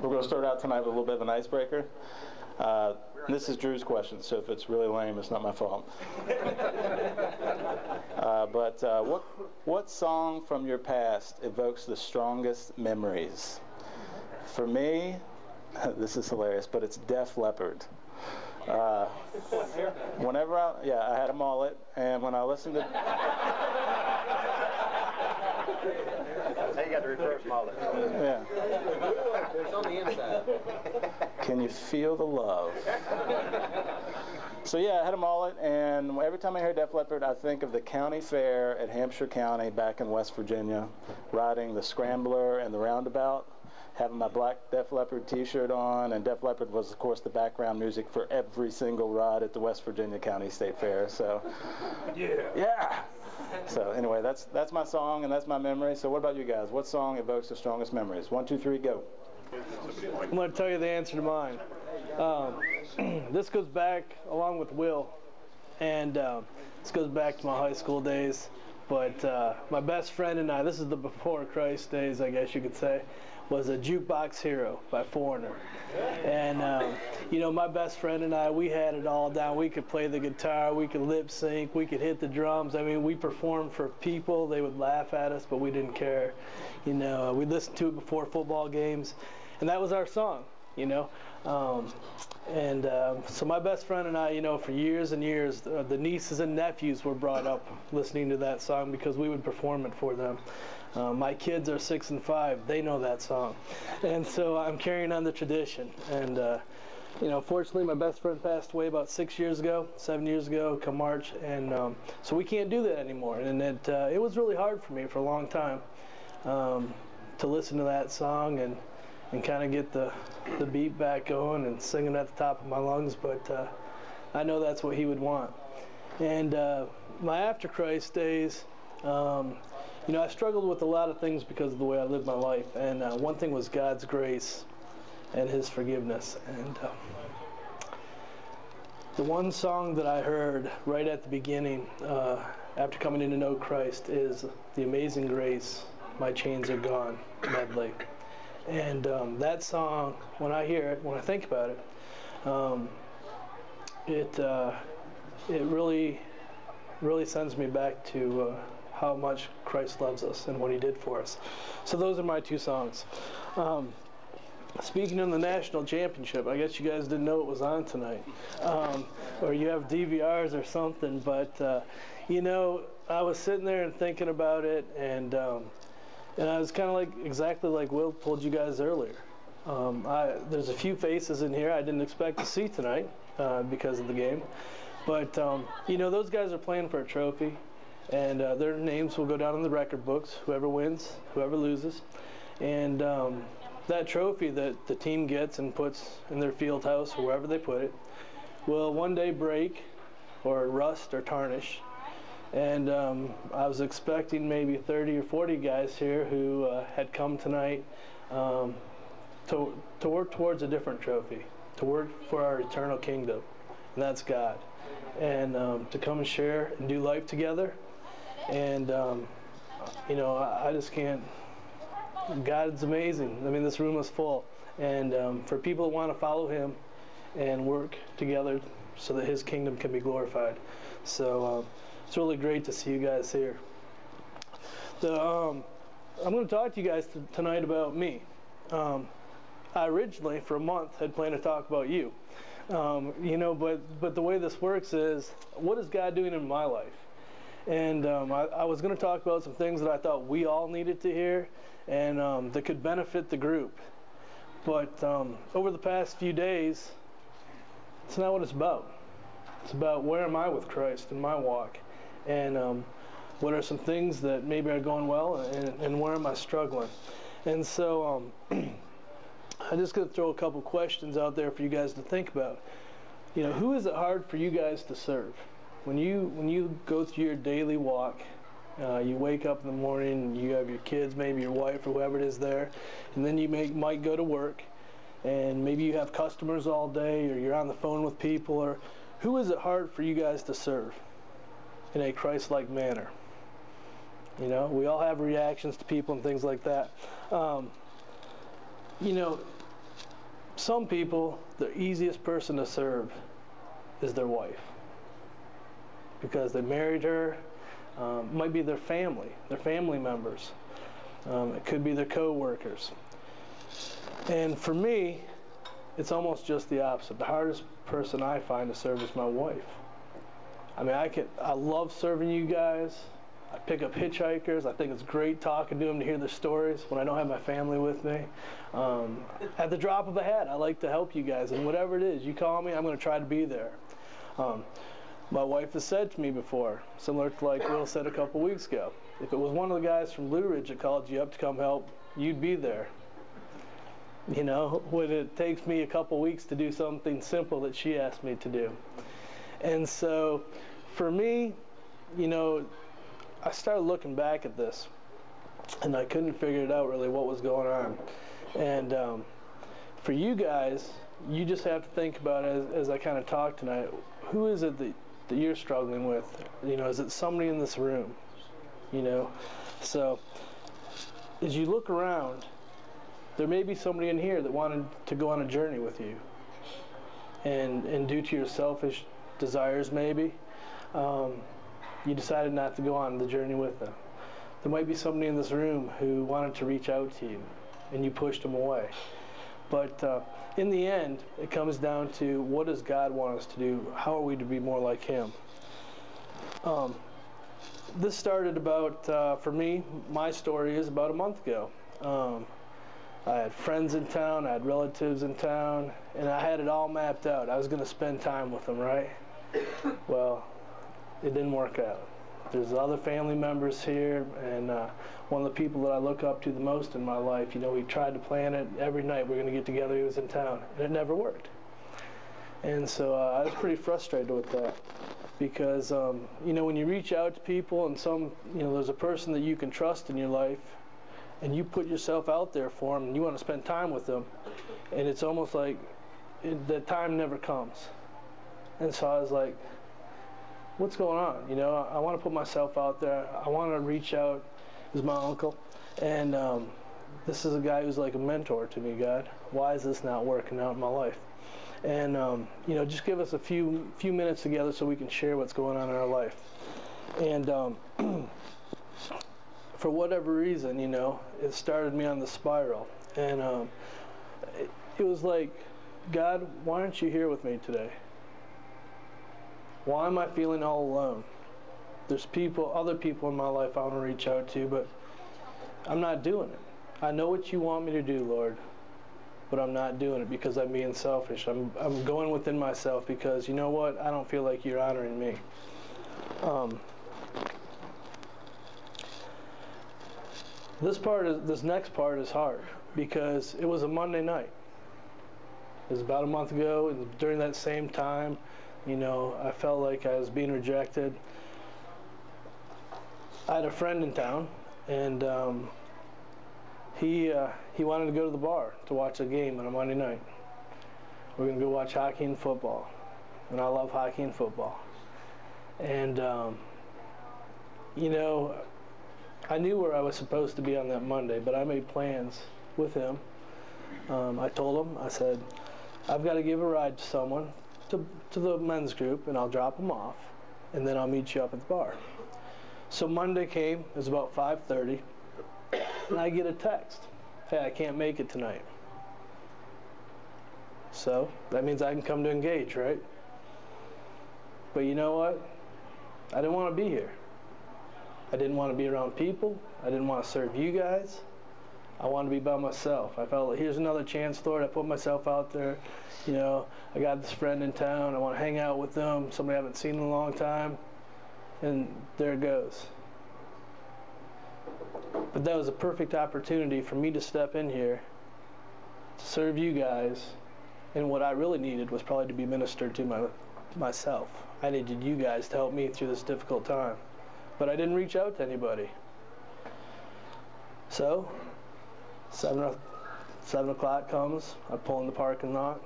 We're going to start out tonight with a little bit of an icebreaker. This is Drew's question, so if it's really lame, it's not my fault. What song from your past evokes the strongest memories? For me, this is hilarious, but it's Def Leppard. Whenever I had a mullet, and when I listened to... That's how you got the reverse mullet. Yeah. It's on the inside. Can you feel the love? So yeah, I had a mullet, and every time I hear Def Leppard, I think of the county fair at Hampshire County back in West Virginia, riding the Scrambler and the Roundabout, having my black Def Leppard t-shirt on, and Def Leppard was, of course, the background music for every single ride at the West Virginia County State Fair. So, yeah. So anyway, that's my song and that's my memory. So what about you guys? What song evokes the strongest memories? 1, 2, 3, go. I'm going to tell you the answer to mine. This goes back along with Will, and this goes back to my high school days. But my best friend and I, this is the before Christ days, I guess you could say, was a Jukebox Hero by Foreigner. And, you know, my best friend and I, we had it all down. We could play the guitar, we could lip sync, we could hit the drums. I mean, we performed for people. They would laugh at us, but we didn't care. You know, we listened to it before football games, and that was our song, you know. So my best friend and I, you know, for years and years, the nieces and nephews were brought up listening to that song because we would perform it for them. My kids are 6 and 5. They know that song. And so I'm carrying on the tradition. And, you know, fortunately, my best friend passed away about 7 years ago, come March. And so we can't do that anymore. And it was really hard for me for a long time to listen to that song and kind of get the beat back going and singing at the top of my lungs. But I know that's what he would want. And my after Christ days, you know, I struggled with a lot of things because of the way I lived my life, and one thing was God's grace and His forgiveness. And the one song that I heard right at the beginning after coming in to know Christ is The Amazing Grace, My Chains Are Gone medley. And that song, when I hear it, when I think about it, it really sends me back to how much Christ loves us and what He did for us. So those are my two songs. Speaking of the national championship, I guess you guys didn't know it was on tonight, or you have DVRs or something. But you know, I was sitting there and thinking about it, and I was kind of exactly like Will told you guys earlier. There's a few faces in here I didn't expect to see tonight because of the game. But, you know, those guys are playing for a trophy, and their names will go down in the record books, whoever wins, whoever loses. And that trophy that the team gets and puts in their field house, or wherever they put it, will one day break or rust or tarnish. And I was expecting maybe 30 or 40 guys here who had come tonight to work towards a different trophy, to work for our eternal kingdom, and that's God. And to come and share and do life together. And, you know, I just can't. God's amazing. I mean, this room is full. And for people that want to follow Him and work together so that His kingdom can be glorified. So it's really great to see you guys here. I'm going to talk to you guys tonight about me. I originally, for a month, had planned to talk about you. You know, but the way this works is, what is God doing in my life? And I was going to talk about some things that I thought we all needed to hear and that could benefit the group. But over the past few days, it's not what it's about. It's about where am I with Christ in my walk, and what are some things that maybe are going well, and where am I struggling? And so I'm just going to throw a couple questions out there for you guys to think about. You know, who is it hard for you guys to serve? When you go through your daily walk, you wake up in the morning, you have your kids, maybe your wife or whoever it is there, and then you might go to work, and maybe you have customers all day, or you're on the phone with people, or who is it hard for you guys to serve in a Christ-like manner? You know, we all have reactions to people and things like that. You know, some people, the easiest person to serve is their wife, because they married her. Might be their family members. It could be their co-workers. And for me, it's almost just the opposite. The hardest person I find to serve is my wife. I mean, I love serving you guys. I pick up hitchhikers. I think it's great talking to them to hear their stories when I don't have my family with me. At the drop of a hat, I like to help you guys. And whatever it is, you call me, I'm going to try to be there. My wife has said to me before, similar to like Will said a couple weeks ago, if it was one of the guys from Blue Ridge that called you up to come help, you'd be there. You know, when it takes me a couple weeks to do something simple that she asked me to do. And so for me, you know, I started looking back at this, and I couldn't figure it out really what was going on. And for you guys, you just have to think about, as I kind of talked tonight, who is it that you're struggling with? You know, is it somebody in this room? You know, so as you look around, there may be somebody in here that wanted to go on a journey with you, and due to your selfish desires maybe, you decided not to go on the journey with them. There might be somebody in this room who wanted to reach out to you, and you pushed them away. But in the end, it comes down to, what does God want us to do? How are we to be more like Him? This started about, for me, my story is about a month ago. I had friends in town, I had relatives in town, and I had it all mapped out. I was going to spend time with them, right? Well, it didn't work out. There's other family members here, and one of the people that I look up to the most in my life, you know, we tried to plan it every night. We're going to get together. He was in town, and it never worked. And so I was pretty frustrated with that, because you know, when you reach out to people, and there's a person that you can trust in your life, and you put yourself out there for them, and you want to spend time with them, and it's almost like the time never comes. And so I was like, what's going on? You know, I want to put myself out there. I want to reach out. This is my uncle, and this is a guy who's like a mentor to me. God, why is this not working out in my life? And you know, just give us a few minutes together so we can share what's going on in our life. And for whatever reason, you know, it started me on the spiral, and it was like, God, why aren't you here with me today? Why am I feeling all alone? There's other people in my life I want to reach out to, but I'm not doing it. I know what you want me to do, Lord, but I'm not doing it because I'm being selfish. I'm going within myself because, you know what, I don't feel like you're honoring me. This next part is hard, because it was a Monday night. It was about a month ago, and during that same time, you know, I felt like I was being rejected. I had a friend in town, and he wanted to go to the bar to watch a game on a Monday night. We're going to go watch hockey and football, and I love hockey and football. And, you know, I knew where I was supposed to be on that Monday, but I made plans with him. I told him, I said, I've got to give a ride to someone, to the men's group, and I'll drop them off, and then I'll meet you up at the bar. So Monday came, it was about 5:30, and I get a text, hey, I can't make it tonight. So that means I can come to Engage, right? But you know what? I didn't want to be here. I didn't want to be around people. I didn't want to serve you guys. I wanted to be by myself. I felt like, here's another chance, Lord. I put myself out there. You know, I got this friend in town. I want to hang out with them, somebody I haven't seen in a long time. And there it goes. But that was a perfect opportunity for me to step in here, to serve you guys. And what I really needed was probably to be ministered to myself. I needed you guys to help me through this difficult time. But I didn't reach out to anybody. So 7 o'clock comes, I pull in the parking lot,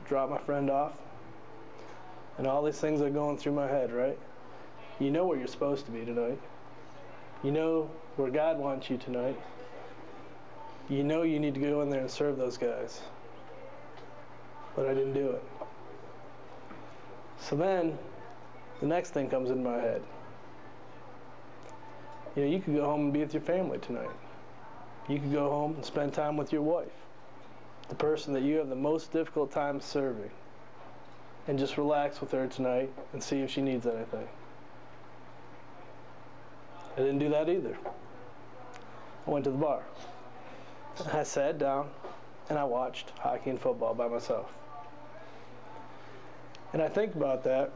drop my friend off, and all these things are going through my head, right? You know where you're supposed to be tonight. You know where God wants you tonight. You know you need to go in there and serve those guys. But I didn't do it. So then, the next thing comes in my head. You know, you could go home and be with your family tonight. You could go home and spend time with your wife, the person that you have the most difficult time serving, and just relax with her tonight and see if she needs anything. I didn't do that either. I went to the bar. I sat down and I watched hockey and football by myself. And I think about that,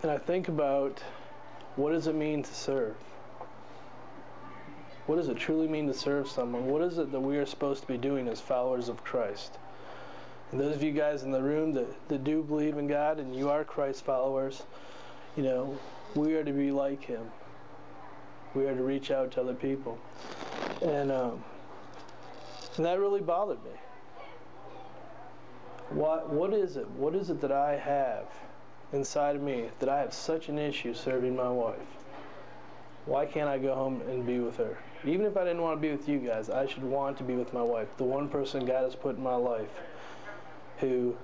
and I think about, what does it mean to serve? What does it truly mean to serve someone? What is it that we are supposed to be doing as followers of Christ? And those of you guys in the room that do believe in God and you are Christ followers, you know, we are to be like Him. We are to reach out to other people. And that really bothered me. What is it? What is it that I have inside of me that I have such an issue serving my wife? Why can't I go home and be with her? Even if I didn't want to be with you guys, I should want to be with my wife, the one person God has put in my life who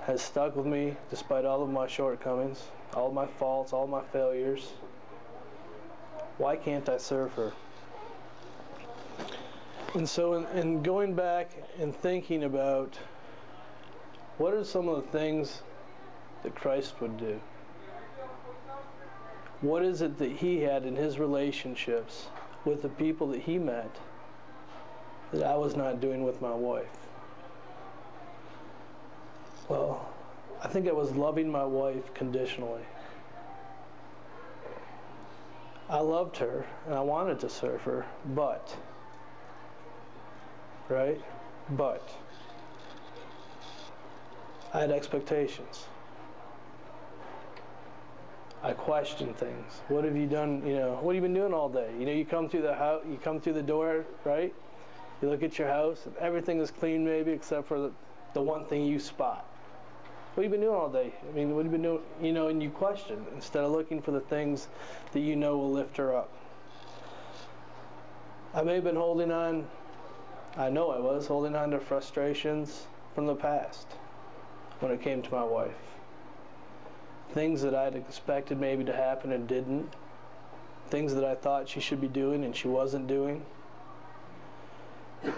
has stuck with me despite all of my shortcomings, all of my faults, all of my failures. Why can't I serve her? And so in going back and thinking about what are some of the things that Christ would do? What is it that He had in His relationships with the people that He met that I was not doing with my wife? Well, I think I was loving my wife conditionally. I loved her and I wanted to serve her, but I had expectations. I questioned things. What have you done? You know, what have you been doing all day? You know, you come through the house, you come through the door, right? You look at your house, and everything is clean, maybe, except for the one thing you spot. What have you been doing all day? I mean, what have you been doing? You know, and you question instead of looking for the things that you know will lift her up. I may have been holding on. I know I was holding on to frustrations from the past when it came to my wife. Things that I'd expected maybe to happen and didn't. Things that I thought she should be doing and she wasn't doing.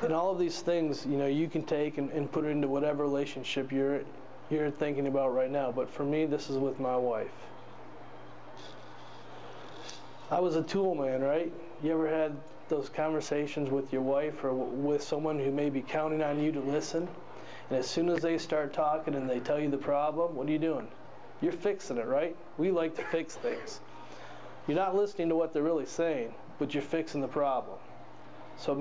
And all of these things, you know, you can take and put it into whatever relationship you're thinking about right now. But for me, this is with my wife. I was a tool man, right? You ever had those conversations with your wife or with someone who may be counting on you to listen? And as soon as they start talking and they tell you the problem, what are you doing? You're fixing it, right? We like to fix things. You're not listening to what they're really saying, but you're fixing the problem. So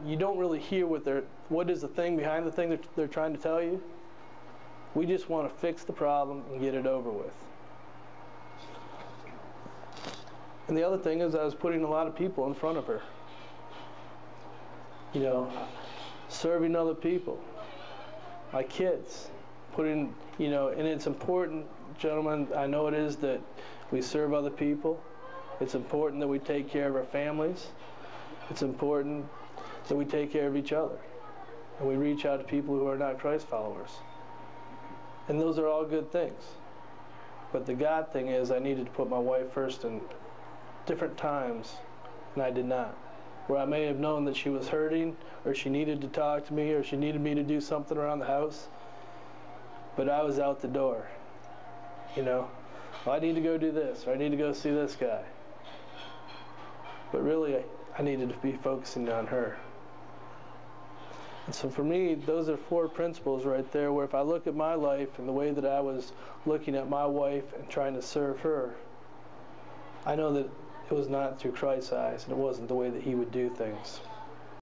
you don't really hear what is the thing behind the thing that they're trying to tell you. We just want to fix the problem and get it over with. And the other thing is I was putting a lot of people in front of her. You know, serving other people. My kids. And it's important, gentlemen, I know it is, that we serve other people. It's important that we take care of our families. It's important that we take care of each other. And we reach out to people who are not Christ followers. And those are all good things. But the God thing is I needed to put my wife first in different times, and I did not. Where I may have known that she was hurting, or she needed to talk to me, or she needed me to do something around the house. But I was out the door, you know. Well, I need to go do this, or I need to go see this guy. But really, I needed to be focusing on her. And so for me, those are 4 principles right there, where if I look at my life and the way that I was looking at my wife and trying to serve her, I know that it was not through Christ's eyes, and it wasn't the way that He would do things.